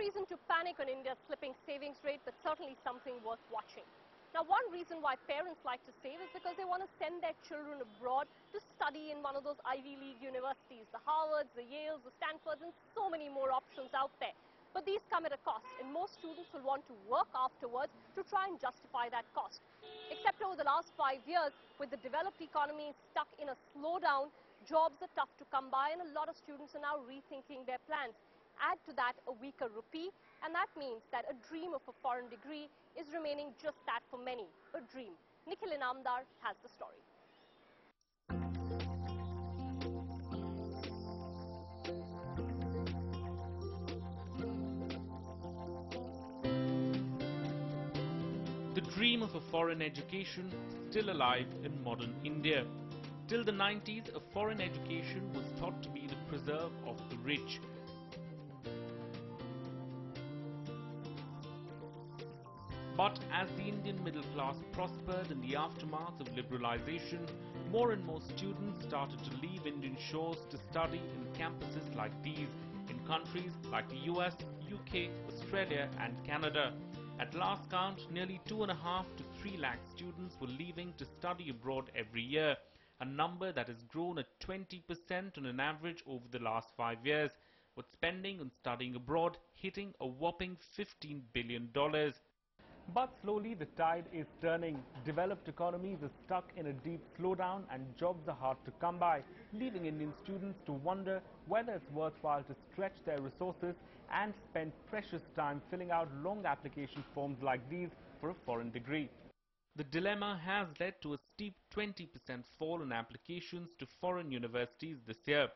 reason to panic on India's slipping savings rate, but certainly something worth watching. Now, one reason why parents like to save is because they want to send their children abroad to study in one of those Ivy League universities, the Harvards, the Yales, the Stanfords, and so many more options out there. But these come at a cost, and most students will want to work afterwards to try and justify that cost. Except over the last 5 years, with the developed economy stuck in a slowdown, jobs are tough to come by, and a lot of students are now rethinking their plans. Add to that a weaker rupee, and that means that a dream of a foreign degree is remaining just that for many, a dream. Nikhil Inamdar has the story. The dream of a foreign education still alive in modern India. Till the 90s, a foreign education was thought to be the preserve of the rich. But as the Indian middle class prospered in the aftermath of liberalization, more and more students started to leave Indian shores to study in campuses like these in countries like the US, UK, Australia and Canada. At last count, nearly 2.5 to 3 lakh students were leaving to study abroad every year, a number that has grown at 20% on an average over the last 5 years, with spending on studying abroad hitting a whopping $15 billion. But slowly the tide is turning. Developed economies are stuck in a deep slowdown and jobs are hard to come by, leaving Indian students to wonder whether it's worthwhile to stretch their resources and spend precious time filling out long application forms like these for a foreign degree. The dilemma has led to a steep 20% fall in applications to foreign universities this year.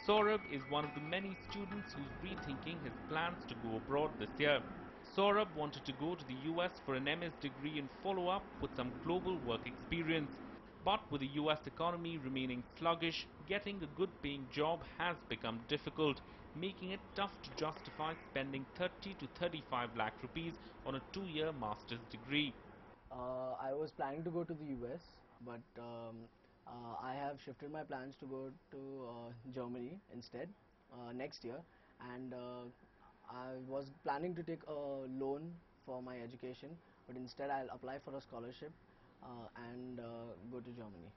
Saurabh is one of the many students who's rethinking his plans to go abroad this year. Saurabh wanted to go to the US for an MS degree and follow up with some global work experience. But with the US economy remaining sluggish, getting a good paying job has become difficult, making it tough to justify spending 30 to 35 lakh rupees on a 2-year master's degree. I was planning to go to the US, but I have shifted my plans to go to Germany instead next year, and I was planning to take a loan for my education, but instead I'll apply for a scholarship and go to Germany.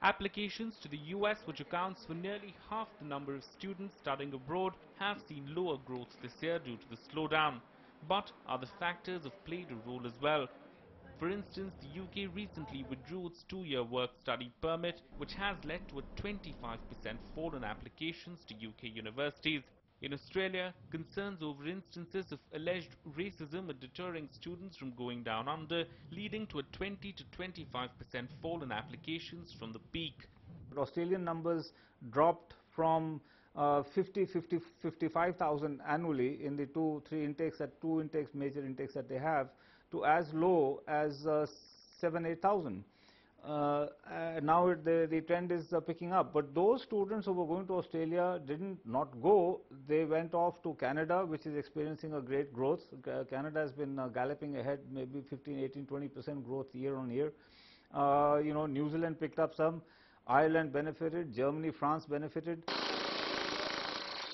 Applications to the US, which accounts for nearly half the number of students studying abroad, have seen lower growth this year due to the slowdown. But other factors have played a role as well. For instance, the UK recently withdrew its 2-year work-study permit, which has led to a 25% fall in applications to UK universities. In Australia, concerns over instances of alleged racism are deterring students from going down under, leading to a 20 to 25% fall in applications from the peak. Australian numbers dropped from 55,000 annually in the two major intakes that they have, to as low as 7,000-8,000. Now the trend is picking up, but those students who were going to Australia didn't not go. They went off to Canada, which is experiencing a great growth. Canada has been galloping ahead, maybe 15, 18, 20% growth year on year. New Zealand picked up some, Ireland benefited, Germany, France benefited.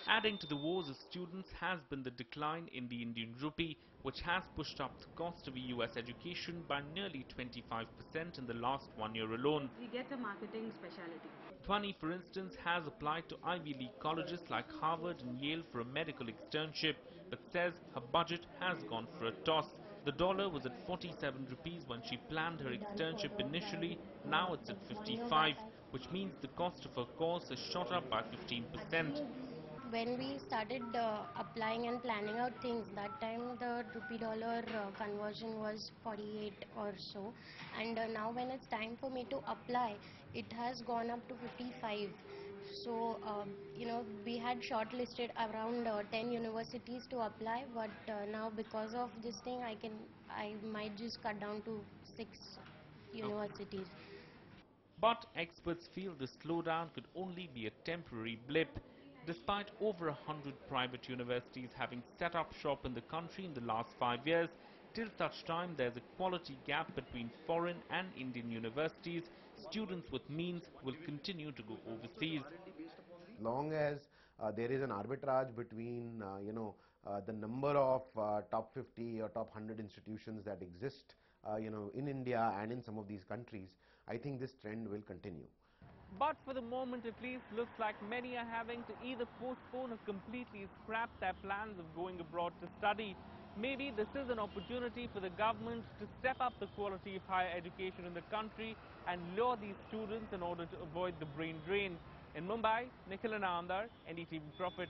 Adding to the woes of students has been the decline in the Indian rupee, which has pushed up the cost of a US education by nearly 25% in the last 1 year alone. We get a marketing specialty. Dhwani, for instance, has applied to Ivy League colleges like Harvard and Yale for a medical externship, but says her budget has gone for a toss. The dollar was at 47 rupees when she planned her externship initially. Now it's at 55, which means the cost of her course has shot up by 15%. When we started applying and planning out things, that time the rupee dollar conversion was 48 or so, and now when it's time for me to apply, it has gone up to 55. So we had shortlisted around 10 universities to apply, but now because of this thing I might just cut down to 6 universities. But experts feel the slowdown could only be a temporary blip. Despite over 100 private universities having set up shop in the country in the last 5 years, till such time there's a quality gap between foreign and Indian universities, students with means will continue to go overseas. Long as there is an arbitrage between, the number of top 50 or top 100 institutions that exist, in India and in some of these countries, I think this trend will continue. But for the moment at least, looks like many are having to either postpone or completely scrap their plans of going abroad to study. Maybe this is an opportunity for the government to step up the quality of higher education in the country and lure these students in order to avoid the brain drain. In Mumbai, Nikhil Anandar, NDTV Profit.